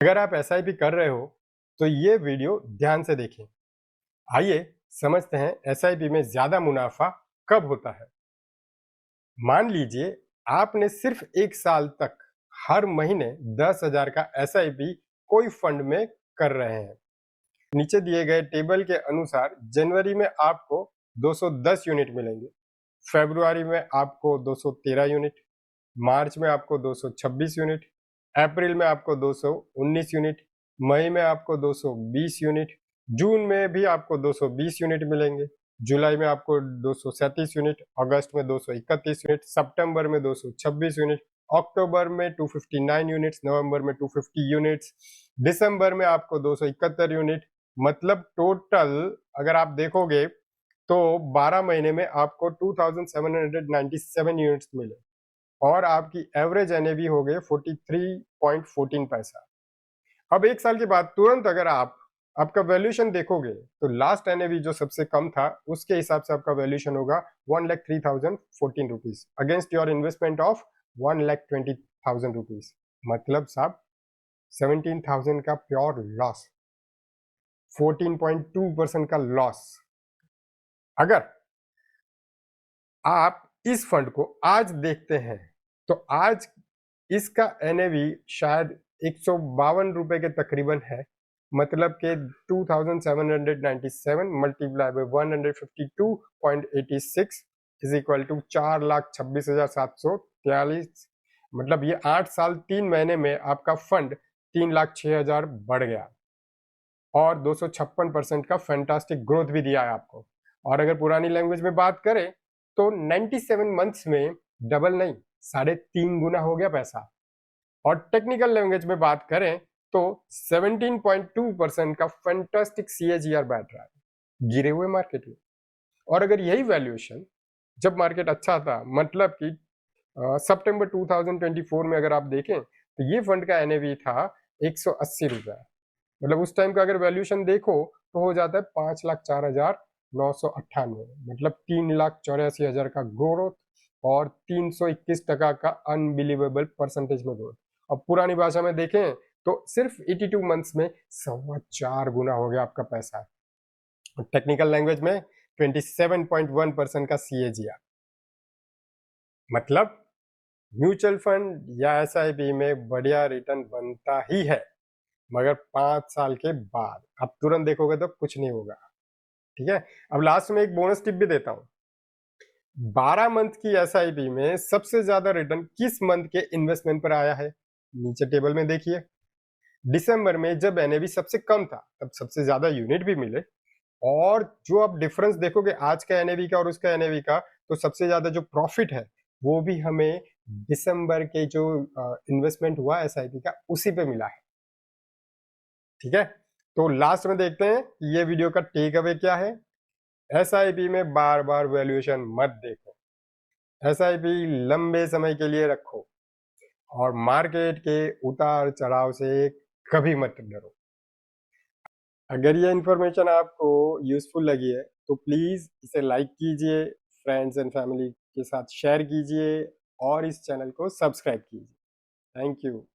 अगर आप एसआईपी कर रहे हो तो ये वीडियो ध्यान से देखें। आइए समझते हैं एसआईपी में ज्यादा मुनाफा कब होता है। मान लीजिए आपने सिर्फ एक साल तक हर महीने 10,000 का एसआईपी कोई फंड में कर रहे हैं। नीचे दिए गए टेबल के अनुसार जनवरी में आपको 210 यूनिट मिलेंगे, फरवरी में आपको 213 यूनिट, मार्च में आपको 226 यूनिट, अप्रैल में आपको 219 यूनिट, मई में आपको 220 यूनिट, जून में भी आपको 220 यूनिट मिलेंगे, जुलाई में आपको 237 यूनिट, अगस्त में 231 यूनिट, सितंबर में 226 यूनिट, अक्टूबर में 259 यूनिट्स, नवंबर में 250 यूनिट्स, दिसंबर में आपको 271 यूनिट। मतलब टोटल अगर आप देखोगे तो 12 महीने में आपको 2797 यूनिट्स मिले और आपकी एवरेज एनएवी हो गए 43.14 पैसा। अब एक साल के बाद तुरंत अगर आपका वैल्यूएशन देखोगे तो लास्ट एनएवी जो सबसे कम था उसके हिसाब से आपका वैल्यूएशन होगा 1,03,014 rupees against your investment of 1,20,000 rupees. मतलब साहब 17,000 का प्योर लॉस, 14.2% का लॉस। अगर आप इस फंड को आज देखते हैं तो आज इसका एनएवी शायद 152 रुपए के तकरीबन है। मतलब के 2797 multiply by 152.86 is equal to 4,26,743। मतलब ये 8 साल 3 महीने में आपका फंड 3,06,000 बढ़ गया और 256% का फैंटास्टिक ग्रोथ भी दिया है आपको। और अगर पुरानी लैंग्वेज में बात करें तो 97 मंथ्स में डबल नहीं 3.5 गुना हो गया पैसा। और टेक्निकल लैंग्वेज में बात करें तो 17.2% का फैंटास्टिक सीएजीआर बैठ रहा है गिरे हुए मार्केट में। और अगर यही वैल्यूएशन जब मार्केट अच्छा था, मतलब कि सितंबर 2024 में अगर आप देखें तो ये फंड का एनएवी था 180 रुपए। मतलब उस टाइम का अगर वैल्यूएशन देखो तो हो जाता है 5,04,998। मतलब 3,84,000 का ग्रोथ और 321% का अनबिलीवेबल परसेंटेज में ग्रोथ। अब पुरानी भाषा में देखें तो सिर्फ 82 मंथ्स में 4.25 गुना हो गया आपका पैसा। टेक्निकल लैंग्वेज में 27.1% का सीएजीआर। मतलब म्यूचुअल फंड या एसआईपी में बढ़िया रिटर्न बनता ही है, मगर 5 साल के बाद। आप तुरंत देखोगे तो कुछ नहीं होगा। ठीक है, अब लास्ट में एक बोनस टिप भी देता हूं। 12 मंथ की एसआईपी में सबसे ज्यादा रिटर्न किस मंथ के इन्वेस्टमेंट पर आया है? नीचे टेबल में देखिए। दिसंबर में जब एनएवी सबसे कम था तब सबसे ज्यादा यूनिट भी मिले। और जो आप डिफरेंस देखोगे आज का एनएवी का और उसका एनएवी का, तो सबसे ज्यादा जो प्रॉफिट है वो भी हमें दिसंबर के जो इन्वेस्टमेंट हुआ एसआईपी का उसी पे मिला है। ठीक है, तो लास्ट में देखते हैं कि ये वीडियो का टेक अवे क्या है। एसआईपी में बार बार वैल्यूएशन मत देखो, एसआईपी लंबे समय के लिए रखो और मार्केट के उतार चढ़ाव से कभी मत डरो। अगर ये इंफॉर्मेशन आपको यूजफुल लगी है तो प्लीज इसे लाइक कीजिए, फ्रेंड्स एंड फैमिली के साथ शेयर कीजिए और इस चैनल को सब्सक्राइब कीजिए। Thank you.